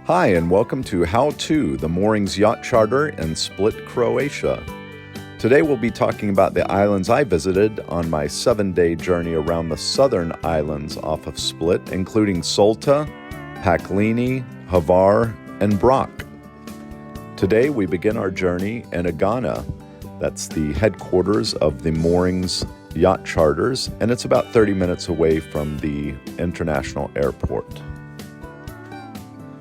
Hi, and welcome to How To, the Moorings Yacht Charter in Split, Croatia. Today we'll be talking about the islands I visited on my 7-day journey around the southern islands off of Split, including Solta, Pakleni, Hvar, and Brac. Today we begin our journey in Agana. That's the headquarters of the Moorings Yacht Charters, and it's about 30 minutes away from the international airport.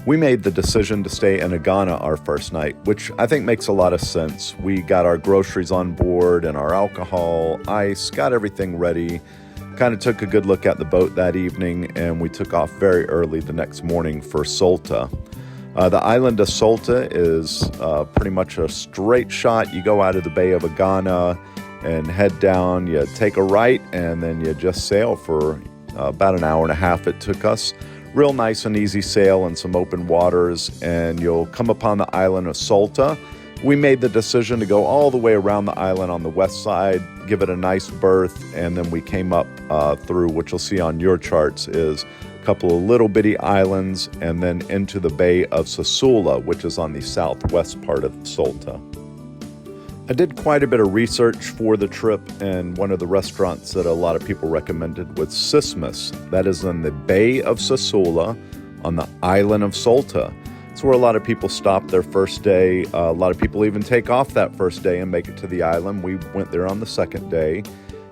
We made the decision to stay in Agana our first night, which I think makes a lot of sense. We got our groceries on board and our alcohol, ice, got everything ready. Kind of took a good look at the boat that evening, and we took off very early the next morning for Solta. The island of Solta is pretty much a straight shot. You go out of the Bay of Agana and head down. You take a right, and then you just sail for about an hour and a half it took us. Real nice and easy sail in some open waters, and you'll come upon the island of Solta. We made the decision to go all the way around the island on the west side, give it a nice berth, and then we came up through, what you'll see on your charts is a couple of little bitty islands, and then into the Bay of Sesula, which is on the southwest part of Solta. I did quite a bit of research for the trip, and one of the restaurants that a lot of people recommended was Sismis. That is in the Bay of Sesula on the island of Solta. It's where a lot of people stop their first day. A lot of people even take off that first day and make it to the island. We went there on the second day,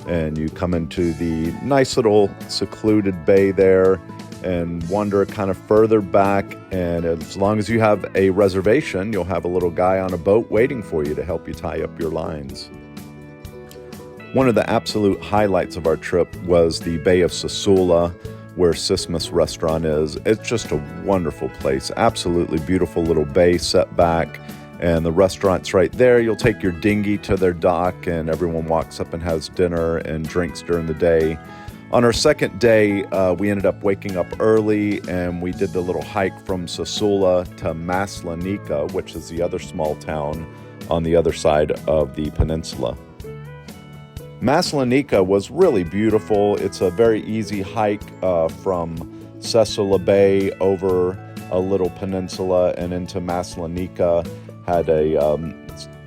and you come into the nice little secluded bay there and wander kind of further back, and as long as you have a reservation, you'll have a little guy on a boat waiting for you to help you tie up your lines. One of the absolute highlights of our trip was the Bay of Sesula, where Sismis restaurant is. It's just a wonderful place, absolutely beautiful little bay set back, and the restaurant's right there. You'll take your dinghy to their dock, and everyone walks up and has dinner and drinks during the day. On our second day, we ended up waking up early, and we did the little hike from Sesula to Maslinica, which is the other small town on the other side of the peninsula. Maslinica was really beautiful. It's a very easy hike from Sesula Bay over a little peninsula and into Maslinica. Had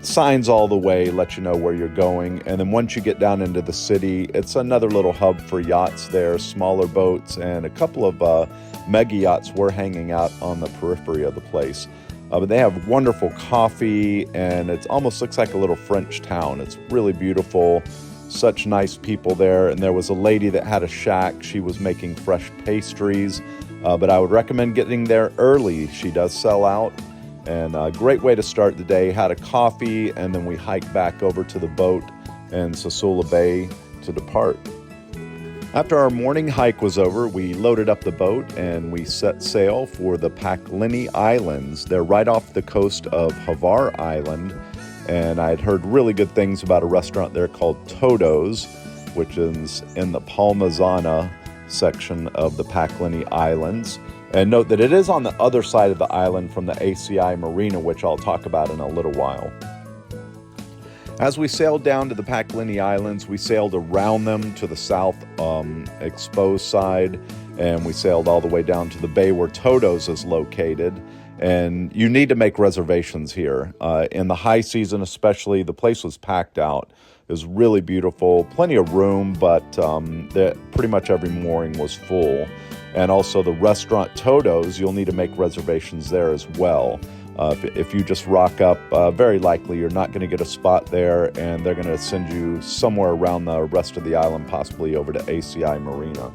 signs all the way, let you know where you're going. And then once you get down into the city, it's another little hub for yachts there, smaller boats, and a couple of mega yachts were hanging out on the periphery of the place. But they have wonderful coffee, and it almost looks like a little French town. It's really beautiful, such nice people there. And there was a lady that had a shack. She was making fresh pastries, but I would recommend getting there early. She does sell out. And a great way to start the day. Had a coffee, and then we hiked back over to the boat in Sesula Bay to depart. After our morning hike was over, we loaded up the boat and we set sail for the Pakleni Islands. They're right off the coast of Hvar Island, and I had heard really good things about a restaurant there called Toto's, which is in the Palmezana section of the Pakleni Islands. And note that it is on the other side of the island from the ACI Marina, which I'll talk about in a little while. As we sailed down to the Pakleni Islands, we sailed around them to the south exposed side, and we sailed all the way down to the bay where Toto's is located. And you need to make reservations here. In the high season especially, the place was packed out. It was really beautiful, plenty of room, but pretty much every mooring was full. And also the restaurant Toto's, you'll need to make reservations there as well. If you just rock up, very likely you're not going to get a spot there, and they're going to send you somewhere around the rest of the island, possibly over to ACI Marina.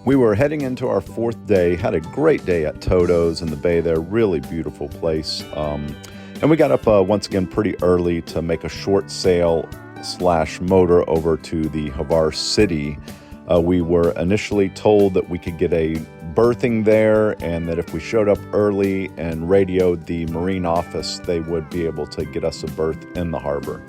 We were heading into our fourth day, had a great day at Toto's in the bay there, really beautiful place. And we got up once again pretty early to make a short sail / motor over to the Hvar city. We were initially told that we could get a berthing there, and that if we showed up early and radioed the marine office, they would be able to get us a berth in the harbor.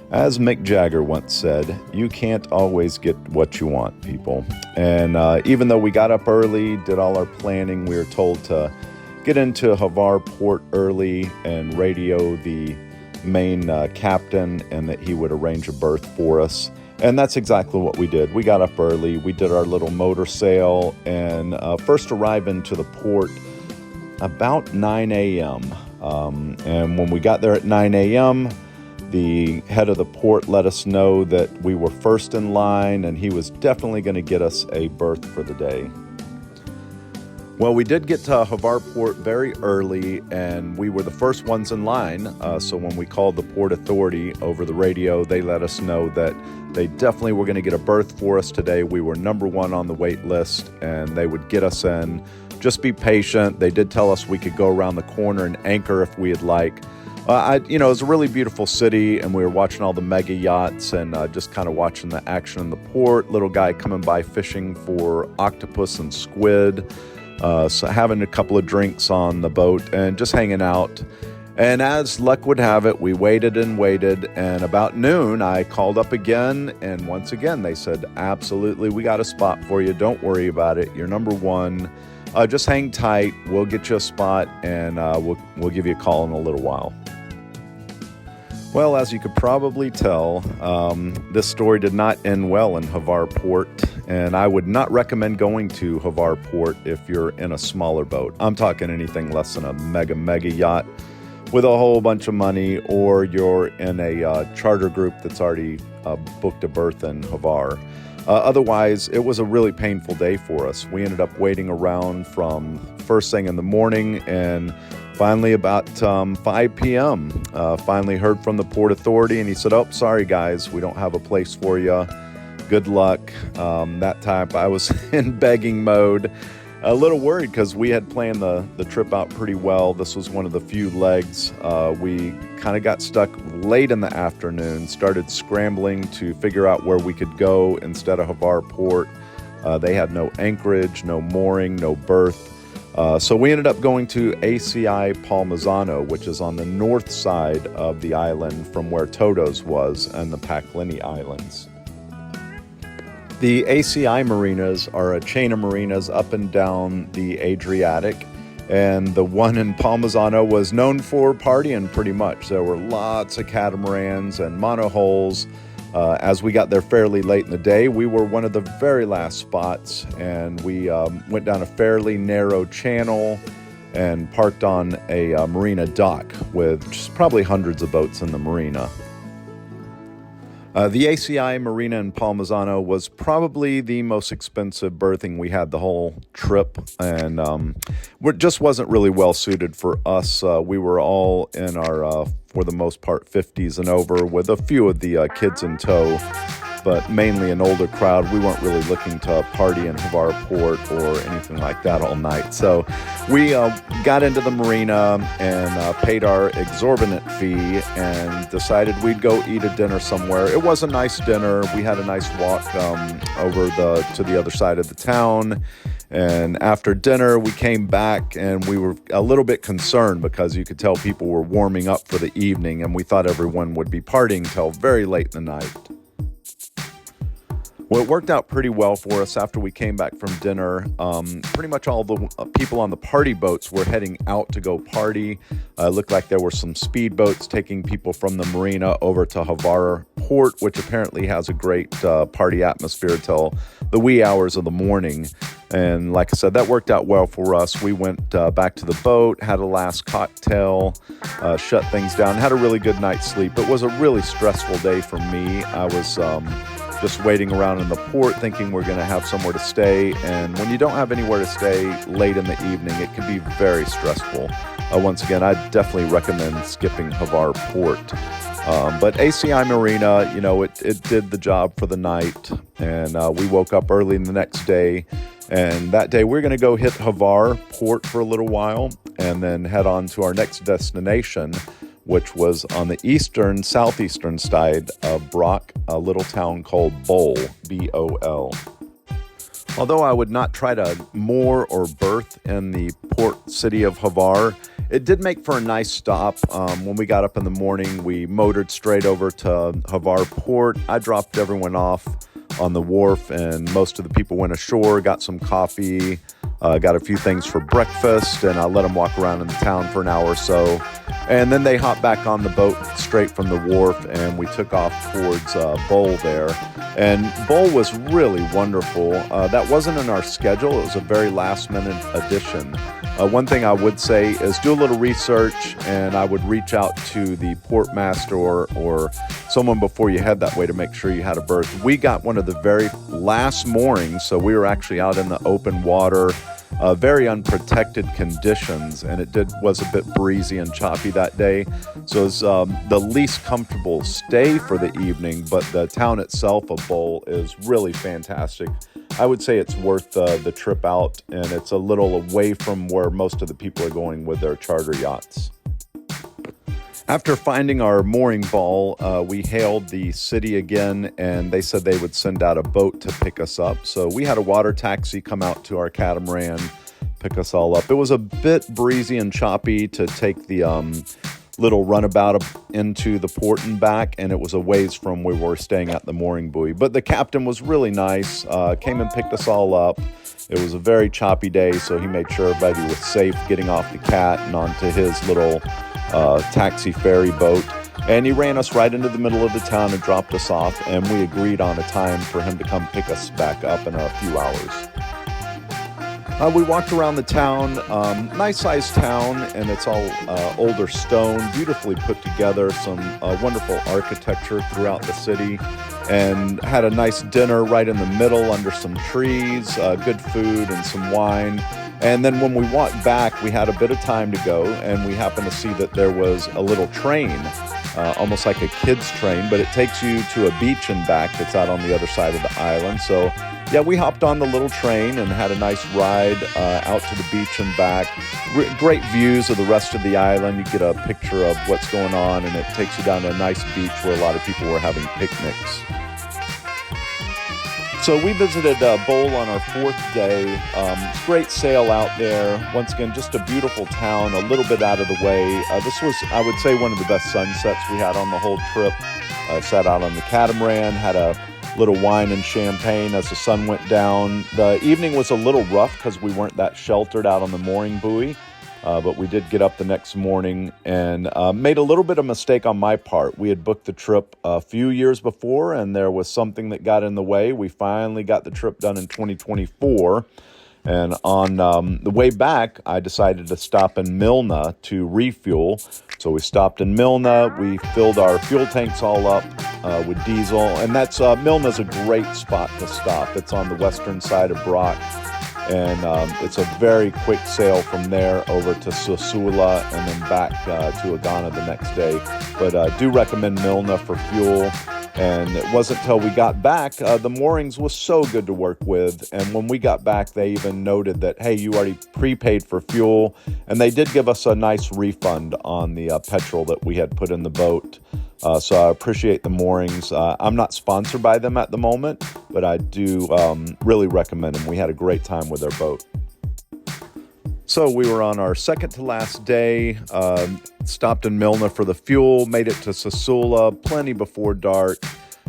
As Mick Jagger once said, you can't always get what you want, people. And even though we got up early, did all our planning, we were told to get into Hvar Port early and radio the main captain, and that he would arrange a berth for us. And that's exactly what we did. We got up early, we did our little motor sail, and first arrived into the port about 9 a.m. And when we got there at 9 a.m., the head of the port let us know that we were first in line, and he was definitely going to get us a berth for the day. Well, we did get to Hvar Port very early, and we were the first ones in line. So when we called the port authority over the radio, they let us know that they definitely were going to get a berth for us today. We were number one on the wait list, and they would get us in. Just be patient. They did tell us we could go around the corner and anchor if we'd like. It was a really beautiful city, and we were watching all the mega yachts and just kind of watching the action in the port. Little guy coming by fishing for octopus and squid. So having a couple of drinks on the boat and just hanging out. And as luck would have it, we waited and waited. And about noon, I called up again. And once again, they said, absolutely, we got a spot for you. Don't worry about it. You're number one. Just hang tight. We'll get you a spot, and we'll give you a call in a little while. Well, as you could probably tell, this story did not end well in Hvar Port, and I would not recommend going to Hvar Port if you're in a smaller boat. I'm talking anything less than a mega yacht with a whole bunch of money, or you're in a charter group that's already booked a berth in Hvar. Otherwise, it was a really painful day for us. We ended up waiting around from first thing in the morning, and finally about 5 p.m., finally heard from the port authority, and he said, oh, sorry guys, we don't have a place for you. Good luck. That time I was in begging mode. A little worried because we had planned the trip out pretty well. This was one of the few legs. We kind of got stuck late in the afternoon, started scrambling to figure out where we could go instead of Hvar Port. They had no anchorage, no mooring, no berth. So we ended up going to ACI Palmezana, which is on the north side of the island from where Toto's was, and the Pakleni Islands. The ACI marinas are a chain of marinas up and down the Adriatic, and the one in Palmezana was known for partying pretty much. There were lots of catamarans and monohulls. As we got there fairly late in the day, we were one of the very last spots, and we went down a fairly narrow channel and parked on a marina dock with just probably hundreds of boats in the marina. The ACI Marina in Palmezana was probably the most expensive berthing we had the whole trip, and it just wasn't really well suited for us. We were all in our, for the most part, 50s and over, with a few of the kids in tow, but mainly an older crowd. We weren't really looking to party in Hvar Port or anything like that all night. So we got into the marina and paid our exorbitant fee and decided we'd go eat a dinner somewhere. It was a nice dinner. We had a nice walk over to the other side of the town. And after dinner, we came back, and we were a little bit concerned because you could tell people were warming up for the evening, and we thought everyone would be partying till very late in the night. Well, it worked out pretty well for us after we came back from dinner. Pretty much all the people on the party boats were heading out to go party. It looked like there were some speedboats taking people from the marina over to Hvar Port, which apparently has a great party atmosphere till the wee hours of the morning. And like I said, that worked out well for us. We went back to the boat, had a last cocktail, shut things down, had a really good night's sleep. It was a really stressful day for me. I was just waiting around in the port thinking we're going to have somewhere to stay. And when you don't have anywhere to stay late in the evening, it can be very stressful. Once again, I definitely recommend skipping Hvar Port. But ACI Marina, it did the job for the night. And we woke up early the next day. And that day, we're going to go hit Hvar Port for a little while and then head on to our next destination, which was on the southeastern side of Brac, a little town called Bol, B-O-L. Although I would not try to moor or berth in the port city of Hvar, it did make for a nice stop. When we got up in the morning, we motored straight over to Hvar Port. I dropped everyone off on the wharf, and most of the people went ashore, got some coffee, got a few things for breakfast, and I let them walk around in the town for an hour or so. And then they hopped back on the boat straight from the wharf, and we took off towards Bull there. And Bull was really wonderful. That wasn't in our schedule. It was a very last-minute addition. One thing I would say is do a little research, and I would reach out to the port master or someone before you head that way to make sure you had a berth. We got one of the very last moorings, so we were actually out in the open water, very unprotected conditions, and it was a bit breezy and choppy that day. So it was the least comfortable stay for the evening, but the town itself of Bull is really fantastic. I would say it's worth the trip out, and it's a little away from where most of the people are going with their charter yachts. After finding our mooring ball, we hailed the city again, and they said they would send out a boat to pick us up. So we had a water taxi come out to our catamaran, pick us all up. It was a bit breezy and choppy to take the little runabout into the port and back, and it was a ways from where we were staying at the mooring buoy. But the captain was really nice, came and picked us all up. It was a very choppy day, so he made sure everybody was safe getting off the cat and onto his little taxi ferry boat. And he ran us right into the middle of the town and dropped us off, and we agreed on a time for him to come pick us back up in a few hours. We walked around the town, nice sized town, and it's all older stone, beautifully put together, some wonderful architecture throughout the city, and had a nice dinner right in the middle under some trees, good food and some wine. And then when we walked back, we had a bit of time to go, and we happened to see that there was a little train, almost like a kid's train, but it takes you to a beach and back that's out on the other side of the island. So yeah, we hopped on the little train and had a nice ride out to the beach and back. Great views of the rest of the island. You get a picture of what's going on, and it takes you down to a nice beach where a lot of people were having picnics. So we visited Bull on our fourth day. Great sail out there. Once again, just a beautiful town, a little bit out of the way. This was, I would say, one of the best sunsets we had on the whole trip. Sat out on the catamaran, had a little wine and champagne as the sun went down. The evening was a little rough because we weren't that sheltered out on the mooring buoy. But we did get up the next morning and made a little bit of mistake on my part. We had booked the trip a few years before, and there was something that got in the way. We finally got the trip done in 2024. And on the way back, I decided to stop in Milna to refuel. So we stopped in Milna. We filled our fuel tanks all up with diesel. And that's Milna's a great spot to stop. It's on the western side of Brac. And it's a very quick sail from there over to Sesula and then back to Agana the next day. But do recommend Milna for fuel. And it wasn't until we got back, the moorings was so good to work with. And when we got back, they even noted that, hey, you already prepaid for fuel. And they did give us a nice refund on the petrol that we had put in the boat. So I appreciate the moorings. I'm not sponsored by them at the moment, but I do really recommend them. We had a great time with their boat. So we were on our second to last day, stopped in Milna for the fuel, made it to Sesula plenty before dark,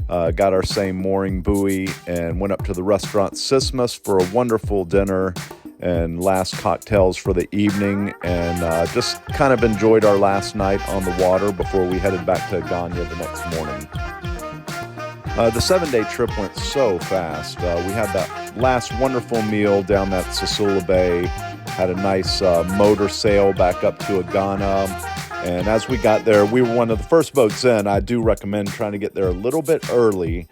got our same mooring buoy, and went up to the restaurant Sismis for a wonderful dinner and last cocktails for the evening, and just kind of enjoyed our last night on the water before we headed back to Agana the next morning. The 7-day trip went so fast. We had that last wonderful meal down that Sesula Bay, had a nice motor sail back up to Agana, and as we got there, we were one of the first boats in. I do recommend trying to get there a little bit early.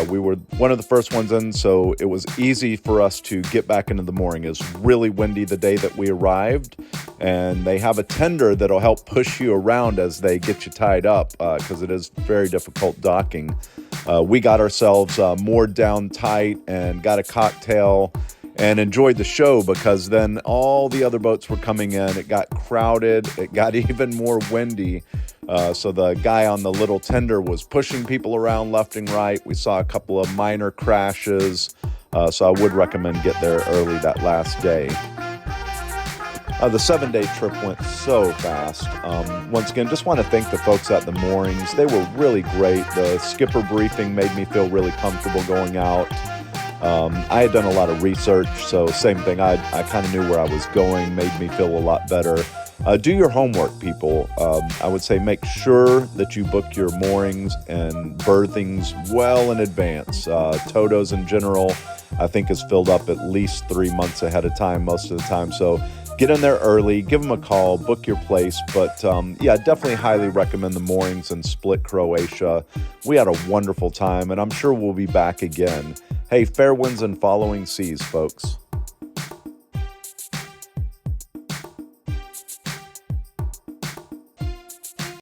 We were one of the first ones in, so it was easy for us to get back into the mooring. It was really windy the day that we arrived, and they have a tender that'll help push you around as they get you tied up because it is very difficult docking. We got ourselves moored down tight and got a cocktail and enjoyed the show because then all the other boats were coming in. It got crowded. It got even more windy. So the guy on the little tender was pushing people around left and right. We saw a couple of minor crashes. So I would recommend get there early that last day. The 7-day trip went so fast. Once again, just want to thank the folks at the moorings. They were really great. The skipper briefing made me feel really comfortable going out. I had done a lot of research, so same thing. I kind of knew where I was going, made me feel a lot better. Do your homework, people. I would say make sure that you book your moorings and berthings well in advance. Toto's in general, I think, is filled up at least 3 months ahead of time most of the time. So get in there early, give them a call, book your place. But yeah, definitely highly recommend the moorings in Split, Croatia. We had a wonderful time, and I'm sure we'll be back again. Hey, fair winds and following seas, folks.